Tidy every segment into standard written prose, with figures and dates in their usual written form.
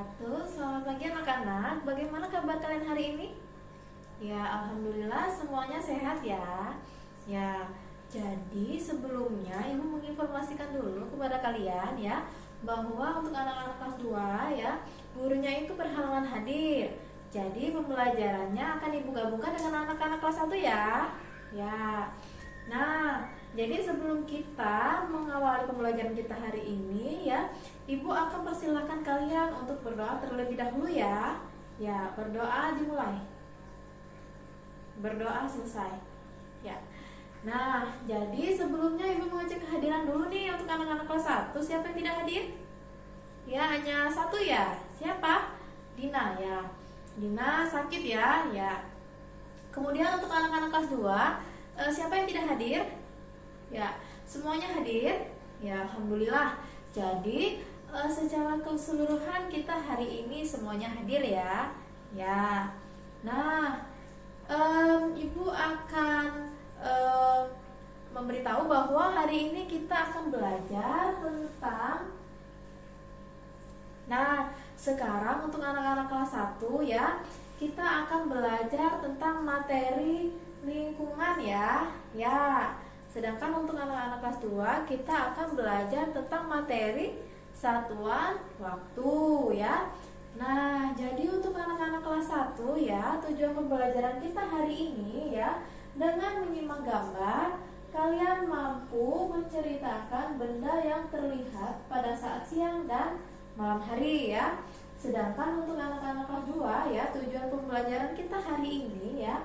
wabarakatuh. Selamat pagi anak-anak. Bagaimana kabar kalian hari ini? Ya, alhamdulillah semuanya sehat ya. Ya, jadi sebelumnya Ibu menginformasikan dulu kepada kalian ya bahwa untuk anak-anak kelas 2 ya, gurunya itu berhalangan hadir. Jadi pembelajarannya akan Ibu gabungkan dengan anak-anak kelas 1 ya. Ya. Nah, jadi sebelum kita mengawali pembelajaran kita hari ini ya, Ibu akan persilahkan kalian untuk berdoa terlebih dahulu ya. Ya, berdoa dimulai. Berdoa selesai. Ya. Nah, jadi sebelumnya Ibu mengecek kehadiran dulu nih untuk anak-anak kelas 1. Siapa yang tidak hadir? Ya, hanya satu ya. Siapa? Dina ya. Dina sakit ya. Ya. Kemudian untuk anak-anak kelas 2, siapa yang tidak hadir? Ya, semuanya hadir. Ya, alhamdulillah. Jadi secara keseluruhan kita hari ini semuanya hadir ya. Ya. Nah, Ibu akan memberitahu bahwa hari ini kita akan belajar tentang. Nah, sekarang untuk anak-anak kelas 1 ya, kita akan belajar tentang materi lingkungan ya. Ya. Sedangkan untuk anak-anak kelas 2 kita akan belajar tentang materi satuan waktu ya. Nah, jadi untuk anak-anak kelas 1 ya, tujuan pembelajaran kita hari ini ya, dengan menyimak gambar, kalian mampu menceritakan benda yang terlihat pada saat siang dan malam hari ya. Sedangkan untuk anak-anak kelas 2 ya, tujuan pembelajaran kita hari ini ya,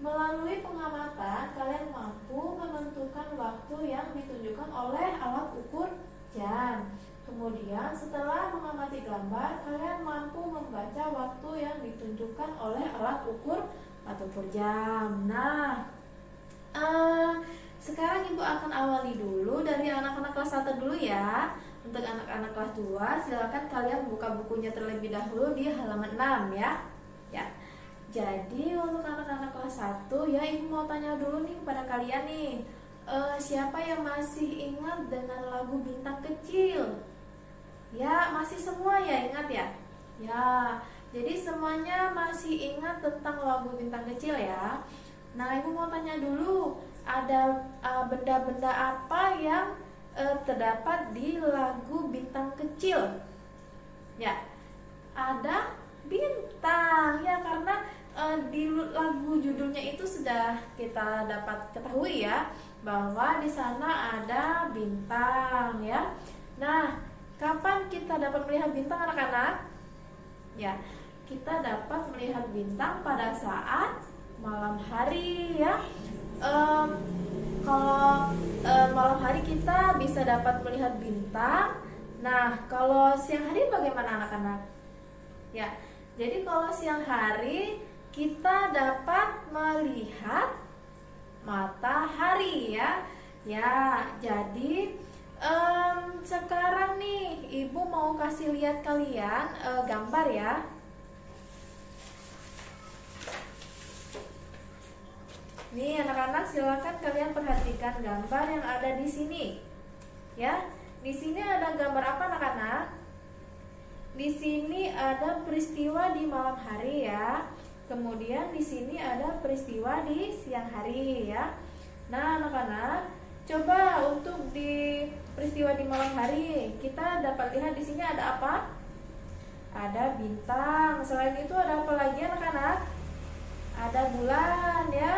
melalui pengamatan kalian mampu menentukan waktu yang ditunjukkan oleh alat ukur jam. Kemudian setelah mengamati gambar, kalian mampu membaca waktu yang ditunjukkan oleh alat ukur atau ukur jam. Nah, sekarang Ibu akan awali dulu dari anak-anak kelas 1 dulu ya. Untuk anak-anak kelas 2, silakan kalian buka bukunya terlebih dahulu di halaman 6 ya. Ya. Jadi untuk anak-anak kelas 1 ya, Ibu mau tanya dulu nih kepada kalian nih, siapa yang masih ingat dengan lagu Bintang Kecil? Ya, masih semua ya ingat ya? Ya, jadi semuanya masih ingat tentang lagu Bintang Kecil ya. Nah, Ibu mau tanya dulu, ada benda-benda apa yang terdapat di lagu Bintang Kecil? Ya, ada bintang ya, karena di lagu judulnya itu sudah kita dapat ketahui ya bahwa di sana ada bintang ya. Nah, kapan kita dapat melihat bintang anak-anak? Ya, kita dapat melihat bintang pada saat malam hari ya. Kalau malam hari kita bisa dapat melihat bintang. Nah, kalau siang hari bagaimana anak-anak? Ya, jadi kalau siang hari kita dapat melihat matahari ya. Ya, jadi sekarang nih Ibu mau kasih lihat kalian gambar ya. Nih anak-anak, silakan kalian perhatikan gambar yang ada di sini. Ya, di sini ada gambar apa anak-anak? Di sini ada peristiwa di malam hari ya. Kemudian di sini ada peristiwa di siang hari ya. Nah, anak-anak, coba untuk di peristiwa di malam hari, kita dapat lihat di sini ada apa? Ada bintang. Selain itu ada apa lagi anak-anak? Ada bulan ya.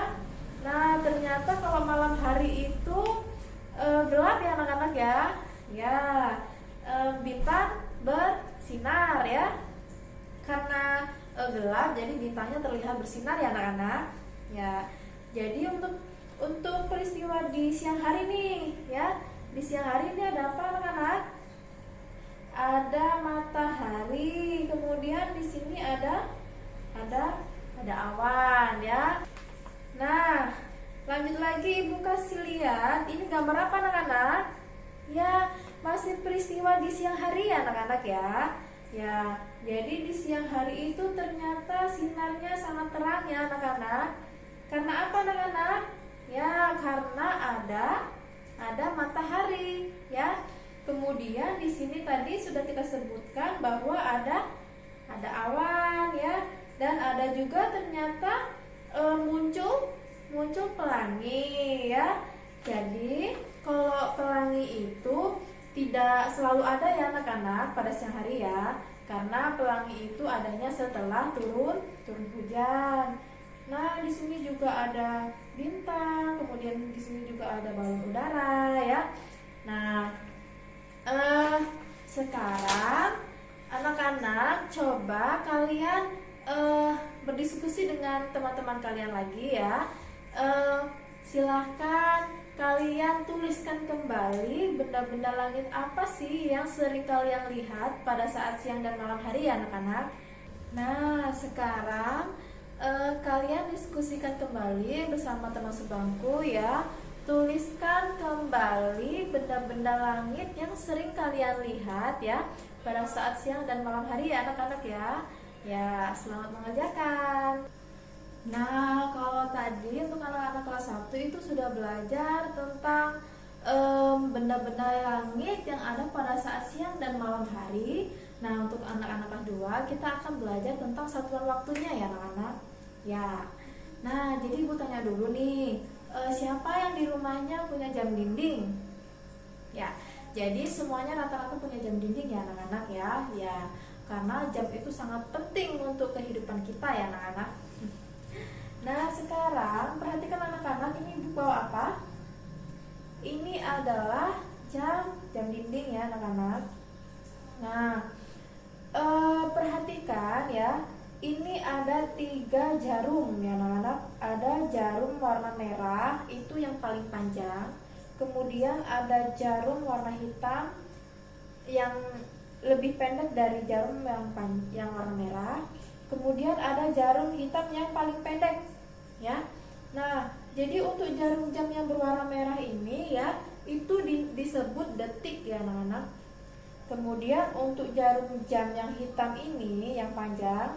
Nah, ternyata kalau malam hari itu gelap ya anak-anak ya. Ya, bintang bersinar ya. Karena gelap, jadi bintangnya terlihat bersinar ya anak-anak. Ya, jadi untuk peristiwa di siang hari nih ya. Di siang hari ini ada apa anak-anak? Ada matahari. Kemudian di sini ada awan ya. Nah, lanjut lagi Ibu kasih lihat. Ini gambar apa anak-anak? Ya, masih peristiwa di siang hari ya anak-anak ya. Ya, jadi di siang hari itu ternyata sinarnya sangat terang ya anak-anak. Karena apa anak-anak? Ya, karena ada matahari ya. Kemudian di sini tadi sudah kita sebutkan bahwa ada ada awan ya, dan ada juga ternyata muncul pelangi ya. Jadi kalau pelangi itu tidak selalu ada ya anak-anak pada siang hari ya, karena pelangi itu adanya setelah turun hujan. Nah, di sini juga ada bintang, kemudian di sini juga ada balon udara ya. Nah, sekarang anak-anak coba kalian berdiskusi dengan teman-teman kalian lagi ya. Silahkan kalian tuliskan kembali benda-benda langit apa sih yang sering kalian lihat pada saat siang dan malam hari ya anak-anak. Nah, sekarang kalian diskusikan kembali bersama teman sebangku ya. Tuliskan kembali benda-benda langit yang sering kalian lihat ya pada saat siang dan malam hari ya anak-anak ya. Ya, selamat mengerjakan. Nah, kalau tadi untuk anak-anak kelas 1 itu sudah belajar tentang benda-benda langit yang ada pada saat siang dan malam hari. Nah, untuk anak-anak kelas 2 kita akan belajar tentang satuan waktunya ya anak-anak. Ya. Nah, jadi Ibu tanya dulu nih, siapa yang di rumahnya punya jam dinding? Ya. Jadi semuanya rata-rata punya jam dinding ya anak-anak ya. Ya, karena jam itu sangat penting untuk kehidupan kita ya anak-anak. Nah, sekarang perhatikan anak-anak, ini Ibu bawa apa? Ini adalah jam dinding ya anak-anak. Nah, perhatikan ya, ini ada 3 jarum ya anak-anak. Ada jarum warna merah, itu yang paling panjang. Kemudian ada jarum warna hitam yang lebih pendek dari jarum yang warna merah. Kemudian ada jarum hitam yang paling pendek ya. Nah, jadi untuk jarum jam yang berwarna merah ini ya, itu disebut detik ya anak-anak. Kemudian untuk jarum jam yang hitam ini yang panjang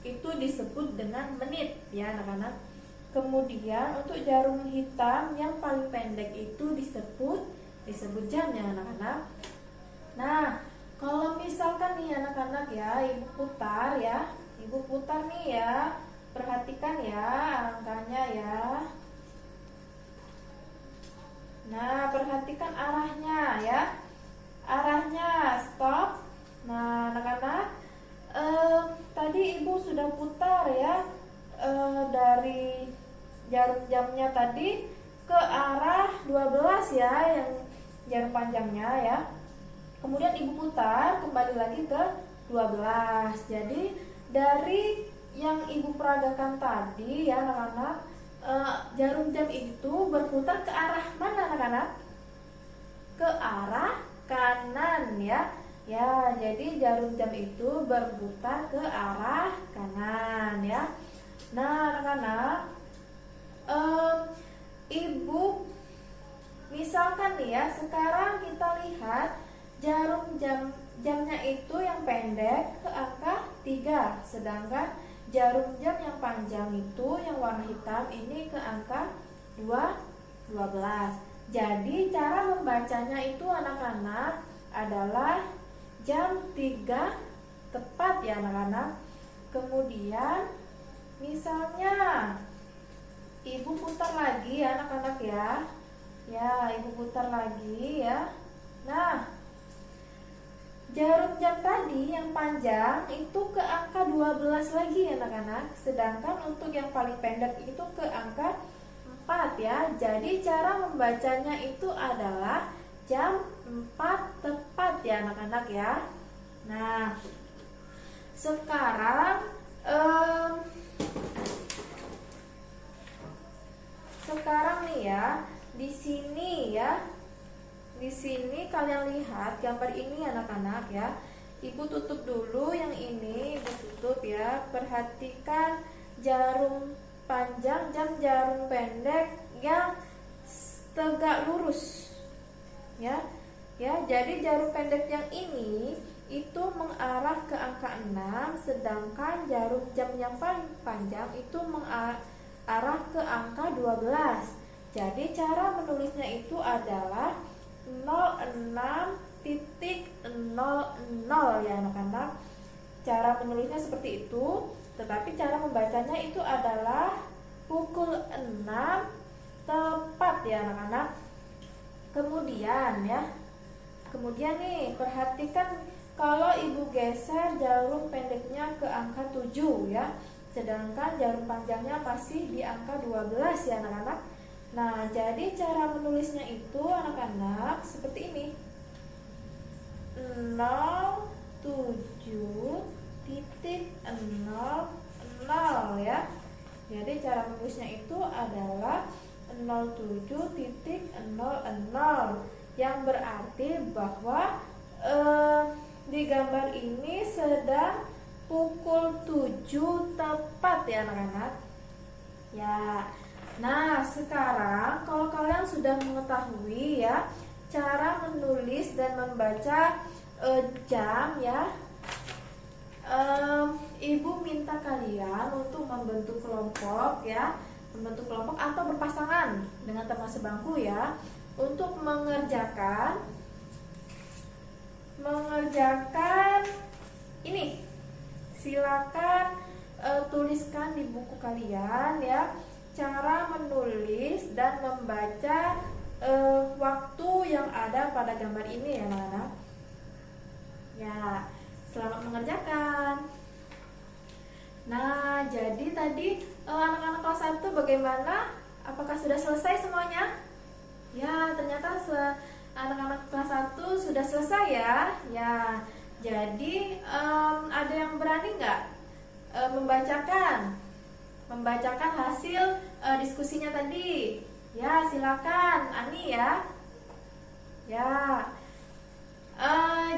itu disebut dengan menit ya anak-anak. Kemudian untuk jarum hitam yang paling pendek itu disebut jam ya anak-anak. Nah, kalau misalkan nih anak-anak ya, Ibu putar ya. Ibu putar nih ya. Perhatikan ya angkanya ya. Nah, perhatikan arahnya ya. Arahnya stop. Nah, anak-anak, tadi Ibu sudah putar ya, dari jarum jamnya tadi ke arah 12 ya, yang jarum panjangnya ya. Kemudian Ibu putar kembali lagi ke 12. Jadi dari yang Ibu peragakan tadi ya anak-anak, jarum jam itu berputar ke arah mana anak-anak? Ke arah kanan ya. Ya, jadi jarum jam itu berputar ke arah kanan ya. Nah anak-anak, Ibu misalkan nih ya, sekarang kita lihat jarum jamnya itu yang pendek ke angka 3, sedangkan jarum jam yang panjang itu yang warna hitam ini ke angka 12. Jadi cara membacanya itu anak-anak adalah jam 3 tepat ya anak-anak. Kemudian misalnya Ibu putar lagi ya anak-anak ya. Ya, Ibu putar lagi ya. Nah, jarum jam tadi yang panjang itu ke angka 12 lagi ya anak-anak. Sedangkan untuk yang paling pendek itu ke angka 4 ya. Jadi cara membacanya itu adalah jam 4 tepat ya anak-anak ya. Nah, sekarang nih ya, di sini ya. Di sini kalian lihat gambar ini anak-anak ya. Ibu tutup dulu yang ini, Ibu tutup ya. Perhatikan jarum panjang dan jarum pendek yang tegak lurus. Ya. Ya, jadi jarum pendek yang ini itu mengarah ke angka 6, sedangkan jarum jam yang paling panjang itu mengarah ke angka 12. Jadi cara menulisnya itu adalah 06.00 ya anak-anak. cara menulisnya seperti itu, tetapi cara membacanya itu adalah pukul 6 tepat ya anak-anak. Kemudian nih perhatikan kalau ibu geser jarum pendeknya ke angka 7 ya, sedangkan jarum panjangnya masih di angka 12 ya anak-anak. Nah, jadi cara menulisnya itu anak-anak seperti ini. 07.00 ya. Jadi cara menulisnya itu adalah 07.00, yang berarti bahwa di gambar ini sedang pukul 7 tepat ya anak-anak. Ya. Nah, sekarang kalau kalian sudah mengetahui ya cara menulis dan membaca jam ya, ibu minta kalian untuk membentuk kelompok ya, membentuk kelompok atau berpasangan dengan teman sebangku ya, untuk mengerjakan ini. Silakan tuliskan di buku kalian ya cara menulis dan membaca waktu yang ada pada gambar ini ya anak-anak. Ya, selamat mengerjakan. Nah, jadi tadi anak-anak kelas 1 bagaimana? Apakah sudah selesai semuanya? Ya, ternyata anak-anak kelas 1 sudah selesai ya. Ya, jadi ada yang berani nggak membacakan hasil diskusinya tadi? Ya, silakan Ani ya. Ya,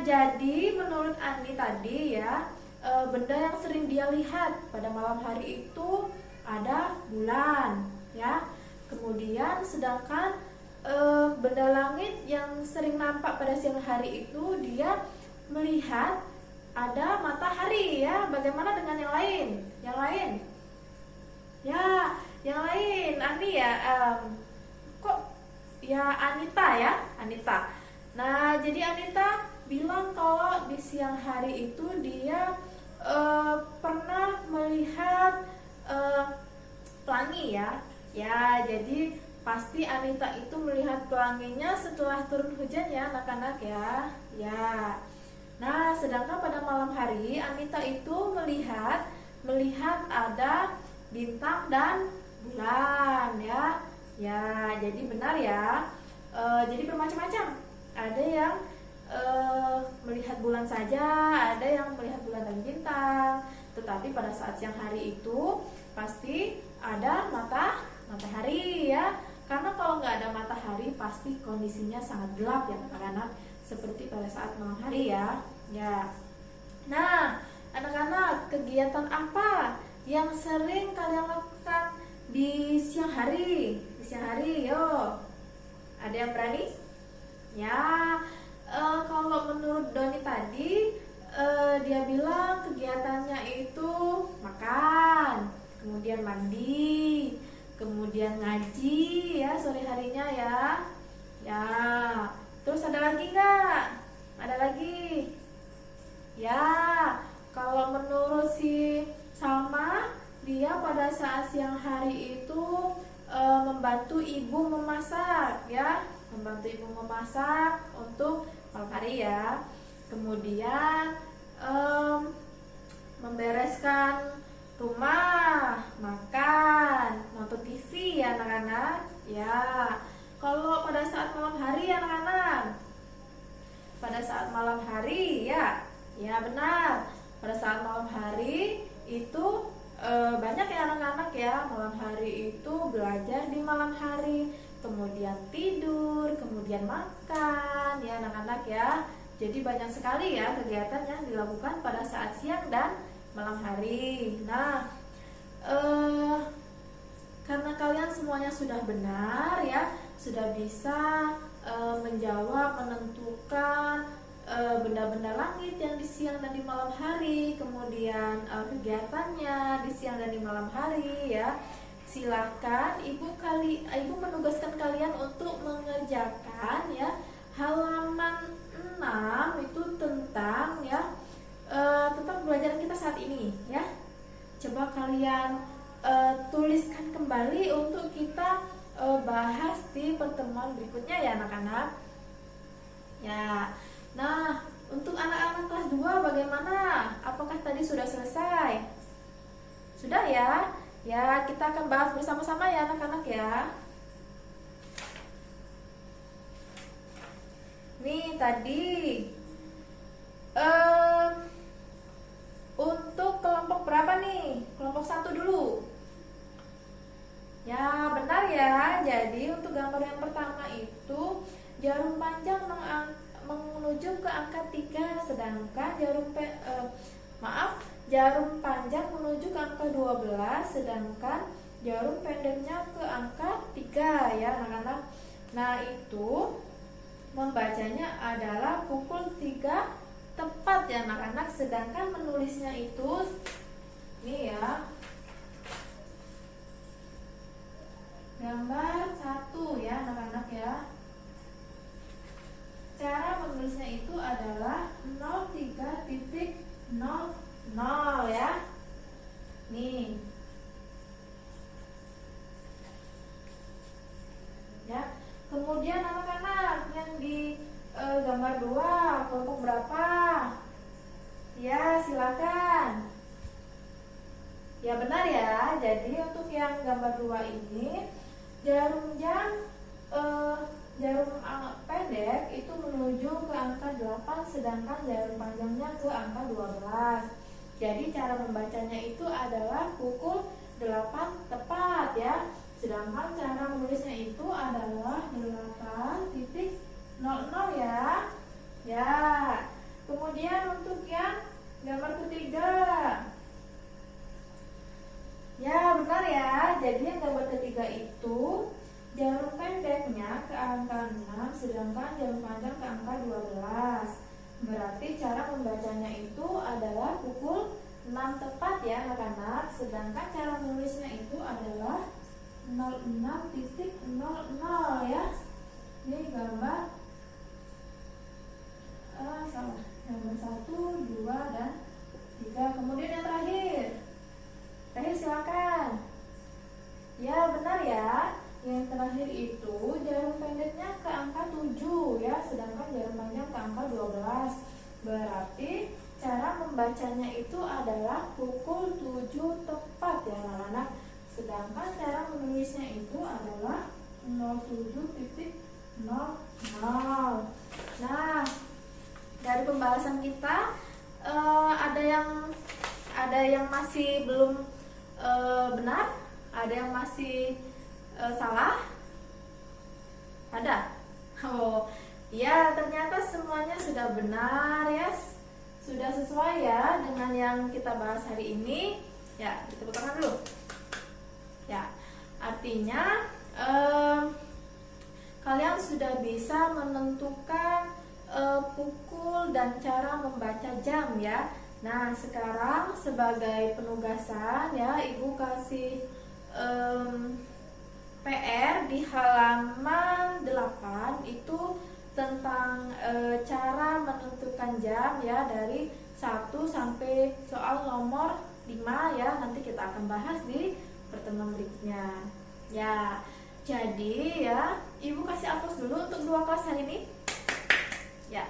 jadi menurut Ani tadi ya, benda yang sering dia lihat pada malam hari itu ada bulan ya. Kemudian sedangkan benda langit yang sering nampak pada siang hari itu dia melihat ada matahari ya. Bagaimana dengan yang lain? Ya, yang lain Ani ya. Kok ya Anita. Nah, jadi Anita bilang kalau di siang hari itu dia pernah melihat pelangi ya. Ya, jadi pasti Anita itu melihat pelanginya setelah turun hujan ya anak-anak ya. Ya. Nah, sedangkan pada malam hari Anita itu melihat ada bintang dan bulan ya. Ya, jadi benar ya. Jadi bermacam-macam. Ada yang melihat bulan saja, ada yang melihat bulan dan bintang. Tetapi pada saat siang hari itu pasti ada matahari ya. Karena kalau nggak ada matahari pasti kondisinya sangat gelap ya anak-anak, seperti pada saat malam hari ya. Ya. Nah, anak-anak, kegiatan apa yang sering kalian lakukan di siang hari? Yo. Ada yang berani? Ya, kalau menurut Doni tadi, dia bilang kegiatannya itu makan, kemudian mandi, kemudian ngaji ya sore harinya ya. Ya, terus ada lagi nggak? Ada lagi? Ya, kalau menurut si Salma, dia pada saat siang hari itu membantu ibu memasak ya, untuk malam hari ya. Kemudian membereskan rumah, makan, nonton TV ya anak-anak. Ya, kalau pada saat malam hari anak-anak, pada saat malam hari ya benar. Pada saat malam hari itu banyak ya anak-anak ya, malam hari itu belajar di malam hari, kemudian tidur, kemudian makan ya anak-anak ya. Jadi banyak sekali ya kegiatan yang dilakukan pada saat siang dan malam hari. Nah, karena kalian semuanya sudah benar ya, sudah bisa menjawab, menentukan benda-benda langit yang di siang dan di malam hari, kemudian kegiatannya di siang dan di malam hari ya. Silakan ibu menugaskan kalian untuk mengerjakan ya halaman 6 itu tentang ya tentang pembelajaran kalian tuliskan kembali untuk kita bahas di pertemuan berikutnya ya anak-anak. Ya. Nah, untuk anak-anak kelas 2 bagaimana? Apakah tadi sudah selesai? Sudah ya? Ya, kita akan bahas bersama-sama ya anak-anak ya. Nih tadi untuk kelompok berapa nih? Kelompok 1 dulu. Ya, benar ya. Jadi untuk gambar yang pertama itu jarum panjang menuju ke angka 3, sedangkan jarum panjang menuju ke angka 12, sedangkan jarum pendeknya ke angka 3 ya anak-anak. Nah, itu membacanya adalah pukul 3 tepat ya anak-anak, sedangkan menulisnya itu ini ya. Gambar 1 ya anak-anak ya. Cara menulisnya itu adalah 03.00 ya. Nih. Ya. Kemudian anak-anak yang di gambar 2 kelompok berapa? Ya, silakan. Ya benar ya. Jadi untuk yang gambar 2 ini jarum pendek itu menuju ke angka 8, sedangkan jarum panjangnya ke angka 12. Jadi cara membacanya itu adalah pukul 8 tepat ya. Sedangkan cara menulisnya itu adalah 8.00 ya. Ya. Kemudian untuk yang gambar ketiga. Ya, benar ya. Jadi yang gambar ketiga itu jarum pendeknya ke angka 6, sedangkan jarum panjang ke angka 12. Berarti cara membacanya itu adalah pukul 6 tepat ya anak-anak. Sedangkan cara menulisnya itu adalah 06.00 ya. Ini gambar salah. Gambar 1, 2, dan 3. Kemudian yang terakhir. Silakan. Ya, benar ya. Yang terakhir itu jarum pendeknya ke angka 7 ya, sedangkan jarum panjang ke angka 12. Berarti cara membacanya itu adalah pukul 7 tepat ya anak-anak. Sedangkan cara menulisnya itu adalah 07.00. Nah, dari pembahasan kita ada yang masih belum benar, ada yang masih salah? Ada? Oh, ya ternyata semuanya sudah benar ya, sudah sesuai ya dengan yang kita bahas hari ini. Ya, kita tepuk tangan dulu. Ya, artinya kalian sudah bisa menentukan pukul dan cara membaca jam ya. Nah, sekarang sebagai penugasan ya, Ibu kasih PR di halaman 8 itu tentang cara menentukan jam ya, dari 1 sampai soal nomor 5 ya. Nanti kita akan bahas di pertemuan berikutnya. Ya, jadi ya, Ibu kasih aplaus dulu untuk 2 kelas hari ini. Ya.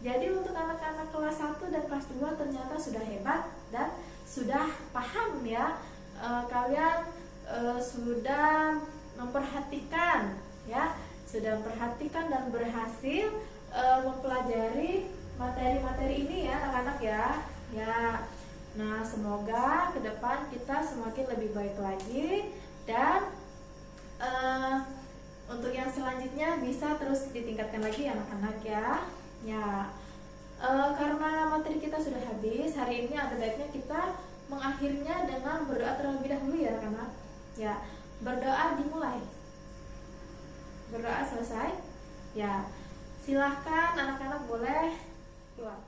Jadi untuk anak-anak kelas 1 dan kelas 2 ternyata sudah hebat dan sudah paham ya. Kalian sudah memperhatikan ya, sudah memperhatikan dan berhasil mempelajari materi-materi ini ya anak-anak ya. Ya. Nah, semoga ke depan kita semakin lebih baik lagi dan untuk yang selanjutnya bisa terus ditingkatkan lagi anak-anak ya. Ya, karena materi kita sudah habis, hari ini ada baiknya kita mengakhirinya dengan berdoa terlebih dahulu ya anak-anak. Ya, berdoa dimulai. Berdoa selesai. Ya, silahkan anak-anak boleh keluar.